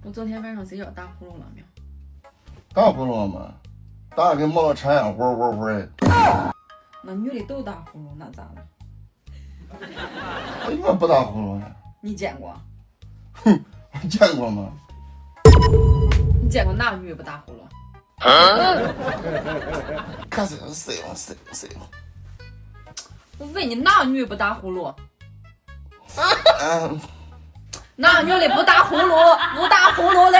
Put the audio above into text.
我昨天晚上睡觉打呼噜了没有？打呼噜嘛，打跟摩托车一样，呜呜呜的。那女的都打呼噜，那咋了？为什么不打呼噜呢？你见过？哼，我见过吗？你见过哪个女的不打呼噜？可是谁嘛？我问你，哪个女的不打呼噜？嗯。哪个女的不打呼噜？不打呼噜的？